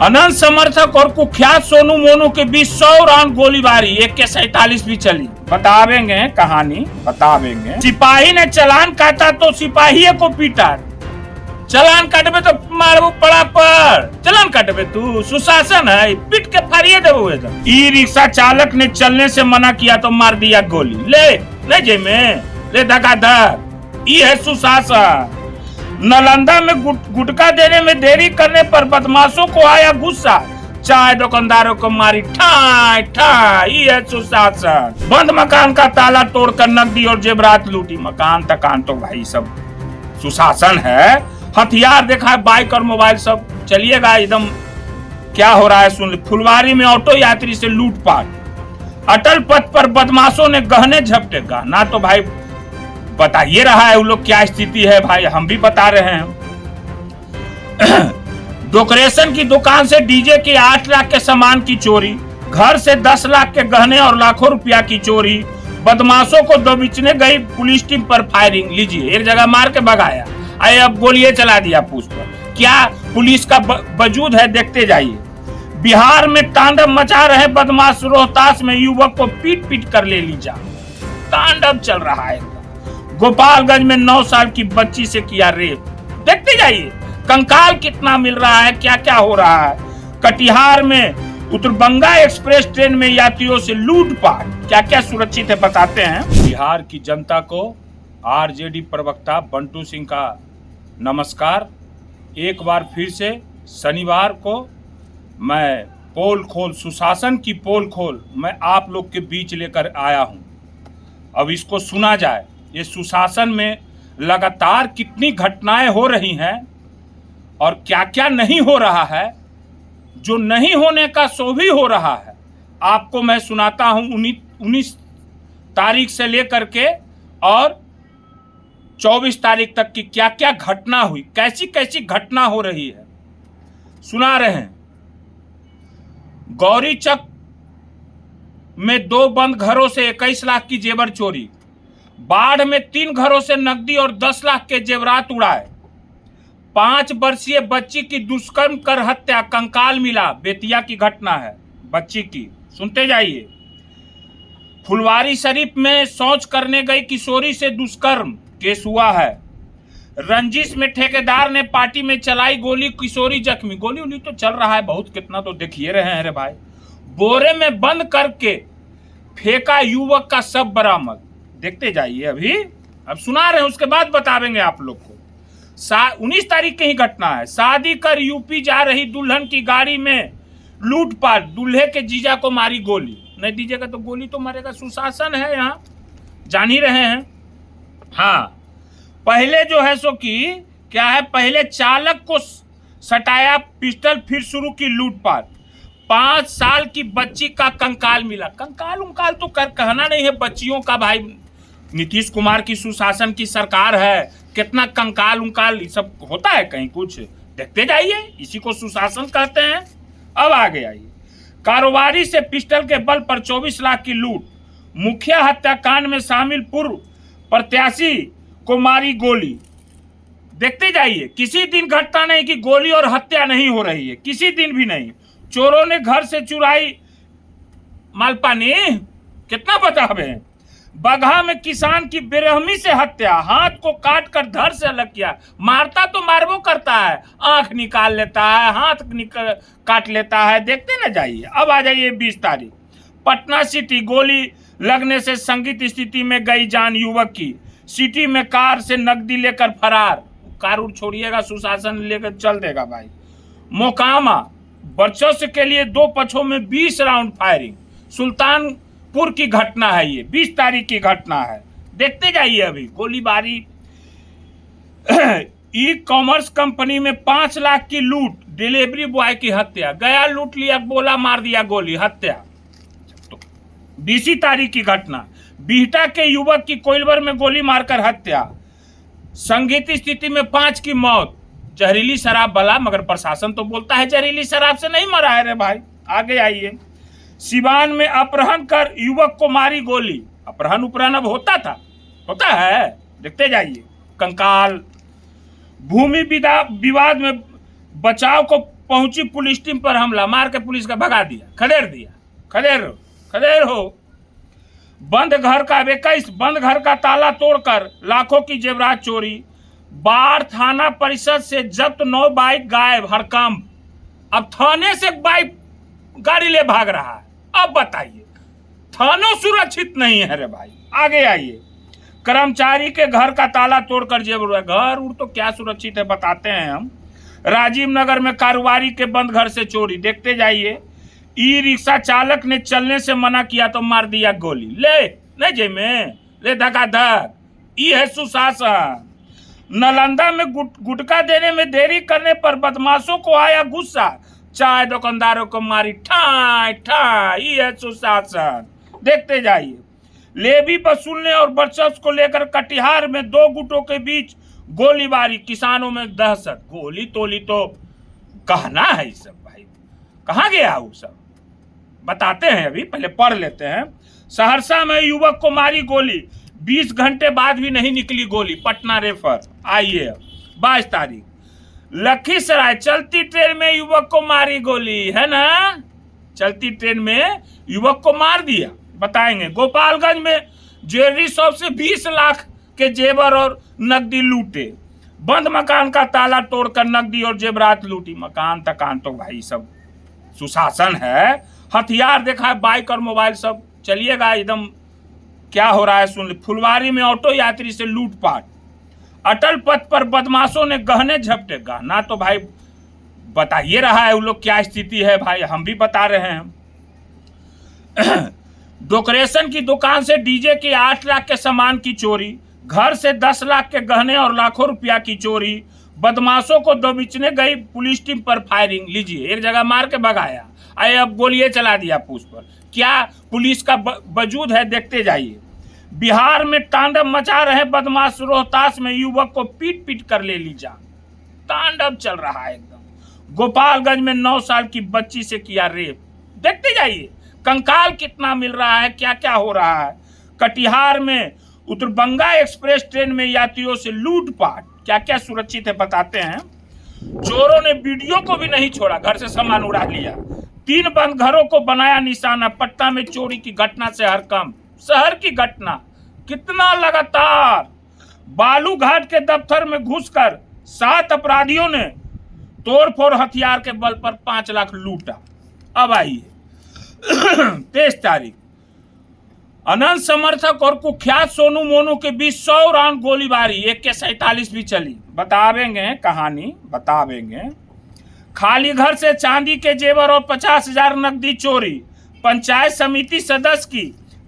अनंत समर्थक और कुख्यात सोनू मोनू के बीच 100 राउंड गोलीबारी, एक के 47 भी चली। बतावेंगे कहानी, बतावेंगे। सिपाही ने चालान काटा तो सिपाही को पीटा। चालान काटबे तो मारबू पड़ा पर चालान काटबे तू सुशासन है, पीट के फाड़िए देबो। ई रिक्शा चालक ने चलने से मना किया तो मार दिया गोली। ले जे में ले धकाधक, ई है सुशासन। नालंदा में गुटखा देने में देरी करने पर बदमाशों को आया गुस्सा, चाय दुकानदारों को मारी ठाई ठाई, ये है सुशासन। बंद मकान का ताला तोड़कर नकदी और जेवरात लूटी। मकान तकान तो भाई सब सुशासन है। हथियार देखा है, बाइक और मोबाइल सब। चलिएगा एकदम क्या हो रहा है सुन। फुलवारी में ऑटो यात्री से लूटपाट। अटल पथ पर बदमाशों ने गहने झपटे। गहना तो भाई बताइए रहा है वो लोग क्या स्थिति है भाई, हम भी बता रहे हैं। डेकोरेशन की दुकान से डीजे के 8 लाख के सामान की चोरी, घर से 10 लाख के गहने और लाखों रुपया की चोरी। बदमाशों को दबोचने गई पुलिस टीम पर फायरिंग। लीजिए, एक जगह मार के भगाया, आए अब गोलियां चला दिया पुलिस पर। क्या पुलिस का वजूद है, देखते जाइए। बिहार में तांडव मचा रहे बदमाश। रोहतास में युवक को पीट पीट कर ले ली जा। तांडव चल रहा है। गोपालगंज में 9 साल की बच्ची से किया रेप। देखते जाइए कंकाल कितना मिल रहा है, क्या क्या हो रहा है। कटिहार में उत्तरबंगा एक्सप्रेस ट्रेन में यात्रियों से लूटपाट। क्या क्या सुरक्षित है बताते हैं। बिहार की जनता को आरजेडी प्रवक्ता बंटू सिंह का नमस्कार। एक बार फिर से शनिवार को मैं पोल खोल, सुशासन की पोल खोल मैं आप लोग के बीच लेकर आया हूं। अब इसको सुना जाए। ये सुशासन में लगातार कितनी घटनाएं हो रही हैं और क्या क्या नहीं हो रहा है। जो नहीं होने का सो भी हो रहा है। आपको मैं सुनाता हूं 19 तारीख से लेकर के और 24 तारीख तक की क्या क्या घटना हुई, कैसी कैसी घटना हो रही है, सुना रहे हैं। गौरीचक में 2 बंद घरों से 21 लाख की जेवर चोरी। बाढ़ में 3 घरों से नकदी और 10 लाख के जेवरात उड़ाए। 5 वर्षीय बच्ची की दुष्कर्म कर हत्या, कंकाल मिला। बेतिया की घटना है बच्ची की, सुनते जाइए। फुलवारी शरीफ में शौच करने गई किशोरी से दुष्कर्म केस हुआ है। रंजिश में ठेकेदार ने पार्टी में चलाई गोली, किशोरी जख्मी। गोली उली तो चल रहा है बहुत, कितना तो देखिए रहे हैं रे भाई। बोरे में बंद करके फेंका युवक का शव बरामद। देखते जाइए, अभी अब सुना रहे हैं, उसके बाद बतावेंगे आप लोग को। 19 तारीख की ही घटना है। शादी कर यूपी जा रही दुल्हन की गाड़ी में लूटपाट, दूल्हे के जीजा को मारी गोली। नहीं दीजिएगा तो गोली तो मारेगा। सुशासन है यहाँ, जान ही रहे हैं। हाँ, पहले जो है सो कि क्या है, पहले चालक को सटाया पिस्टल, फिर शुरू की लूटपाट। 5 साल की बच्ची का कंकाल मिला। कंकाल उंकाल तो कहना नहीं है बच्चियों का भाई। नीतीश कुमार की सुशासन की सरकार है, कितना कंकाल उंकाल सब होता है कहीं कुछ। देखते जाइए, इसी को सुशासन कहते हैं। अब आगे आइए। कारोबारी से पिस्टल के बल पर 24 लाख की लूट। मुखिया हत्याकांड में शामिल पूर्व प्रत्याशी को मारी गोली। देखते जाइए, किसी दिन घटना नहीं कि गोली और हत्या नहीं हो रही है, किसी दिन भी नहीं। चोरों ने घर से चुराई मालपानी, कितना बतावे। बगहा में किसान की बेरहमी से हत्या, हाथ को काट कर धड़ से अलग किया। मारता तो मारबो करता है, आंख निकाल लेता है, हाथ काट लेता है। देखते ना जाइए। अब आ जाइए 20 तारीख। पटना सिटी, गोली लगने से संदिग्ध स्थिति में गई जान युवक की। सिटी में कार से नकदी लेकर फरार। कार उड़ छोड़िएगा, सुशासन लेकर चल देगा भाई। मोकामा, वर्चस्व के लिए 2 पक्षों में 20 राउंड फायरिंग। सुल्तानपुर की घटना है ये, 20 तारीख की घटना है। देखते जाइए अभी गोलीबारी। ई कॉमर्स कंपनी में 5 लाख की लूट, डिलीवरी बॉय की हत्या। गया लूट लिया, बोला मार दिया गोली, हत्या। तो 20 तारीख की घटना। बिहटा के युवक की कोइलवर में गोली मारकर हत्या। संदिग्ध स्थिति में 5 की मौत। जहरीली शराब बला, मगर प्रशासन तो बोलता है जहरीली शराब से नहीं मरा है रे भाई। आगे आइए। सिवान में अपहरण कर युवक को मारी गोली। अपहरण उपहरण अब होता है, देखते जाइए। कंकाल। भूमि विवाद में बचाव को पहुंची पुलिस टीम पर हमला, मार के पुलिस का भगा दिया, खदेड़ दिया। खदेड़ हो। बंद घर का 21 बंद घर का ताला तोड़कर लाखों की जेवरात चोरी। बाढ़ थाना परिषद से जब्त 9 बाइक गायब, हड़कंप। अब थाने से बाइक गाड़ी ले भाग रहा है। अब बताइए, थानों सुरक्षित नहीं है रे भाई। आगे आइए। कर्मचारी के घर का ताला तोड़कर जेवर, घर उड़ तो क्या सुरक्षित है बताते हैं हम। राजीव नगर में कारोबारी के बंद घर से चोरी, देखते जाइए। ई रिक्शा चालक ने चलने से मना किया तो मार दिया गोली। ले जे में ले धक। ई है सुशासन। नालंदा में गुटखा देने में देरी करने पर बदमाशों को आया गुस्सा, चाय दुकानदारों को मारी ठाई। ये है सुशासन, देखते जाइए। लेवी वसूलने और वर्चस्व को लेकर कटिहार में 2 गुटों के बीच गोलीबारी, किसानों में दहशत। गोली तोली तो कहना है ये सब भाई, कहाँ गया वो सब बताते हैं, अभी पहले पढ़ लेते हैं। सहरसा में युवक को मारी गोली, 20 घंटे बाद भी नहीं निकली गोली, पटना रेफर। आइए 22 तारीख। लखीसराय चलती ट्रेन में युवक को मारी गोली, है ना, चलती ट्रेन में युवक को मार दिया, बताएंगे। गोपालगंज में ज्वेलरी शॉप से 20 लाख के जेवर और नकदी लूटे, बंद मकान का ताला तोड़कर नकदी और जेवरात लूटी। मकान तकान तो भाई सब सुशासन है। हथियार देखा है, बाइक और मोबाइल सब। चलिएगा एकदम क्या हो रहा है सुन ले। फुलवारी में ऑटो यात्री से लूटपाट। अटल पथ पर बदमाशों ने गहने झपटे। गहना तो भाई बताइए रहा है वो लोग क्या स्थिति है भाई, हम भी बता रहे हैं। डेकोरेशन की दुकान से डीजे के 8 लाख के सामान की चोरी, घर से 10 लाख के गहने और लाखों रुपया की चोरी। बदमाशों को दबिचने गई पुलिस टीम पर फायरिंग। लीजिए, एक जगह मार के भगाया, आए अब गोलियां चला दिया पुलिस पर। क्या पुलिस का वजूद है, देखते जाइए। बिहार में तांडव मचा रहे बदमाश, रोहतास में युवक को पीट पीट कर ले ली जान। तांडव चल रहा है एकदम। गोपालगंज में 9 साल की बच्ची से किया रेप, देखते जाइए। कंकाल कितना मिल रहा है, क्या क्या हो रहा है। कटिहार में उत्तरबंगा एक्सप्रेस ट्रेन में यात्रियों से लूटपाट, क्या क्या सुरक्षित है बताते हैं। चोरों ने वीडियो को भी नहीं छोड़ा, घर से सामान उड़ा लिया। 3 बंद घरों को बनाया निशाना। पटना में चोरी की घटना से हड़कंप, शहर की घटना कितना लगातार। बालू घाट के दफ्तर में घुसकर 7 अपराधियों ने तोड़फोड़ हथियार के बल पर 5 लाख लूटा। अब आइए 23 तारीख। अनंत समर्थक और कुख्यात सोनू मोनू के बीच 100 राउंड गोलीबारी, AK-47 भी चली। बतावेंगे कहानी, बतावेंगे। खाली घर से चांदी के जेवर और 50,000 नकदी चोरी। पंचायत समिति सदस्य की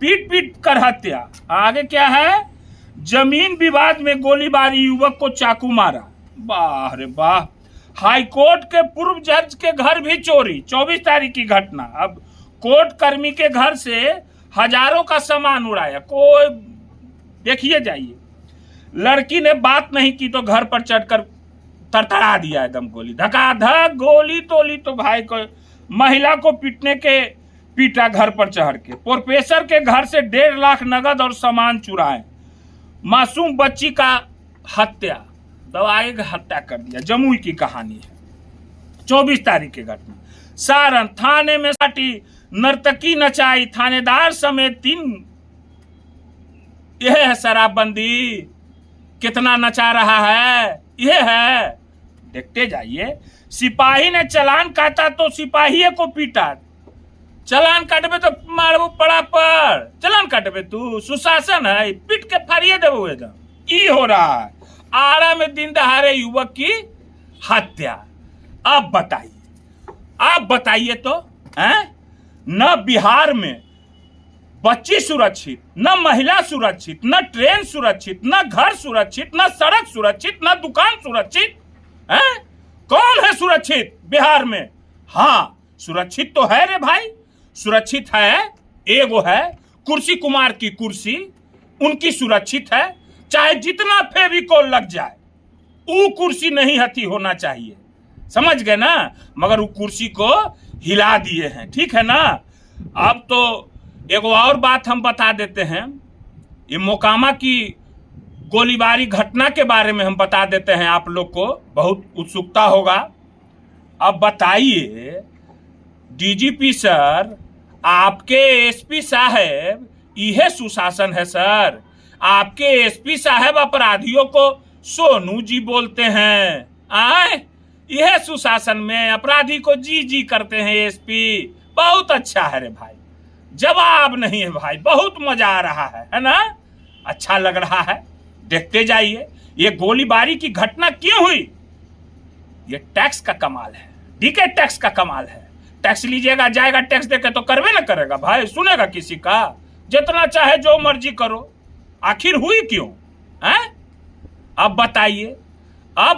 पीट पीट कर हत्या। आगे क्या है, जमीन विवाद में गोलीबारी, युवक को चाकू मारा। वाह रे वाह। हाईकोर्ट के पूर्व जज के घर भी चोरी, 24 तारीख की घटना। अब कोर्ट कर्मी के घर से हजारों का सामान उड़ाया, कोई देखिए जाइए। लड़की ने बात नहीं की तो घर पर चढ़कर तरतरा दिया एकदम, गोली धकाधक गोली तोली तो भाई को। महिला को पीटा घर पर चढ़ के। प्रोफेसर के घर से 1.5 लाख नगद और सामान चुराए। मासूम बच्ची का हत्या, दवाई का हत्या कर दिया। जमुई की कहानी है, 24 तारीख की घटना। सारण थाने में साटी नर्तकी नचाई, थानेदार समेत 3। यह है शराबबंदी, कितना नचा रहा है, यह है, देखते जाइए। सिपाही ने चालान काटा तो सिपाही को पीटा। चालान काटबे तो मारबो पड़ा पर, चालान काटबे तू, सुशासन है, पीट के फाड़िए देबो एकदम। ई हो रहा है। आरा में दिन दहाड़े युवक की हत्या। अब बताइए तो हैं? न बिहार में बच्ची सुरक्षित, न महिला सुरक्षित, न ट्रेन सुरक्षित, न घर सुरक्षित, न सड़क सुरक्षित, न दुकान सुरक्षित है। कौन है सुरक्षित बिहार में? हाँ, सुरक्षित तो है रे भाई, सुरक्षित है। एगो है कुर्सी कुमार की कुर्सी, उनकी सुरक्षित है। चाहे जितना फेविकोल लग जाए, वो कुर्सी नहीं हथी होना चाहिए, समझ गए ना। मगर वो कुर्सी को हिला दिए हैं, ठीक है ना। अब तो एगो और बात हम बता देते हैं। ये मोकामा की गोलीबारी घटना के बारे में हम बता देते हैं, आप लोग को बहुत उत्सुकता होगा। अब बताइए डीजीपी सर, आपके एसपी साहब, यह सुशासन है सर? आपके एसपी साहब अपराधियों को सोनू जी बोलते हैं। आए, यह सुशासन में अपराधी को जी जी करते हैं एसपी। बहुत अच्छा है रे भाई, जवाब नहीं है भाई, बहुत मजा आ रहा है ना? अच्छा लग रहा है, देखते जाइए। ये गोलीबारी की घटना क्यों हुई? ये टैक्स का कमाल है, डीके टैक्स का कमाल है। टैक्स लीजिएगा, जाएगा टैक्स देके तो करवे ना करेगा भाई, सुनेगा किसी का? जितना चाहे जो मर्जी करो। आखिर हुई क्यों है? अब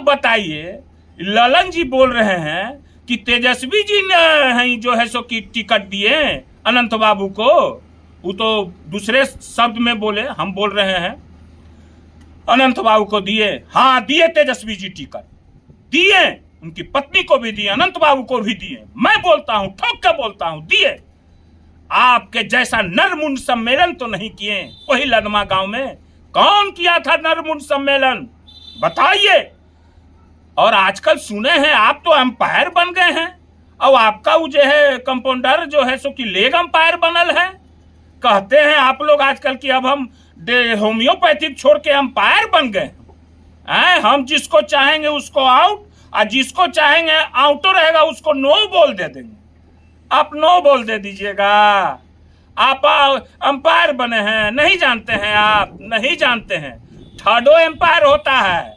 बताइए ललन जी बोल रहे हैं कि तेजस्वी जी ने जो है सो की टिकट दिए अनंत बाबू को। वो तो दूसरे शब्द में बोले, हम बोल रहे हैं अनंत बाबू को दिए। हाँ दिए, तेजस्वी जी टिकट दिए, उनकी पत्नी को भी दिए, अनंत बाबू को भी दिए। मैं बोलता हूं, ठोक के बोलता हूं, दिए। आपके जैसा नरमुंड सम्मेलन तो नहीं किए वही लदमा गांव में। कौन किया था नरमुंड सम्मेलन, बताइए। और आजकल सुने हैं आप तो अंपायर बन गए हैं, और आपका वो जो है कंपाउंडर जो है सो कि लेग अंपायर बनल है। कहते हैं आप लोग आजकल कि अब हम होम्योपैथिक छोड़ के अंपायर बन गए हैं। हम जिसको चाहेंगे उसको आउट, और जिसको चाहेंगे आउटो रहेगा उसको नो बोल दे देंगे। आप नो बोल दे दीजिएगा। आप अंपायर बने हैं, नहीं जानते हैं? आप नहीं जानते हैं, थर्डो एम्पायर होता है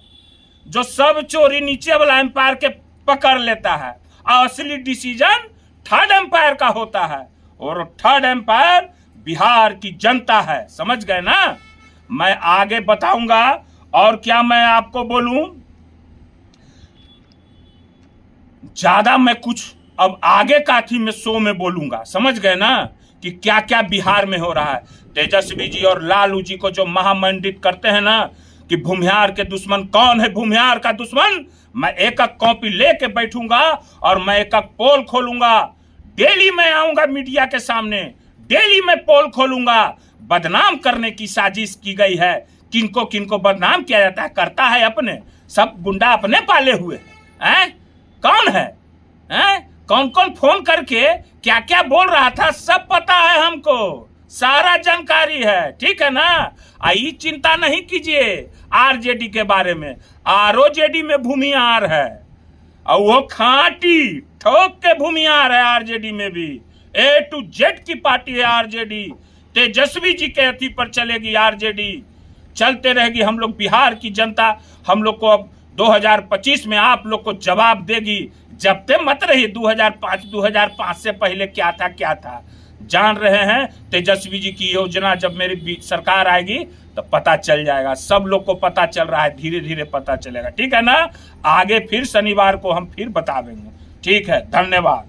जो सब चोरी नीचे वाला एम्पायर के पकड़ लेता है, और असली डिसीजन थर्ड एम्पायर का होता है। और थर्ड एम्पायर बिहार की जनता है, समझ गए ना? मैं आगे बताऊंगा। और क्या मैं आपको बोलूं, ज्यादा मैं कुछ अब आगे काठी में शो में बोलूंगा, समझ गए ना, कि क्या क्या बिहार में हो रहा है। तेजस्वी जी और लालू जी को जो महामंडित करते हैं ना कि भूमिहार के दुश्मन कौन है, भूमिहार का दुश्मन, मैं एक एक कॉपी लेके बैठूंगा और मैं एक एक पोल खोलूंगा। डेली मैं आऊंगा मीडिया के सामने, डेली मैं पोल खोलूंगा। बदनाम करने की साजिश की गई है। किनको किनको बदनाम किया जाता है, करता है अपने, सब गुंडा अपने पाले हुए हैं। कौन है? कौन कौन फोन करके क्या क्या बोल रहा था, सब पता है हमको, सारा जानकारी है, ठीक है ना? आई चिंता नहीं कीजिए आरजेडी के बारे में। आरओजेडी में भूमिहार है, और वो खांटी ठोक के भूमिहार है। आरजेडी में भी A to Z की पार्टी है आरजेडी। तेजस्वी जी के अथी पर चलेगी आरजेडी, चलते रहेगी। हम लोग बिहार की जनता हम लोग को अब 2025 में आप लोग को जवाब देगी। जबते मत रहिए 2005 से पहले क्या था जान रहे हैं। तेजस्वी जी की योजना जब मेरी सरकार आएगी तो पता चल जाएगा, सब लोग को पता चल रहा है, धीरे धीरे पता चलेगा, ठीक है ना? आगे फिर शनिवार को हम फिर बता देंगे, ठीक है? धन्यवाद।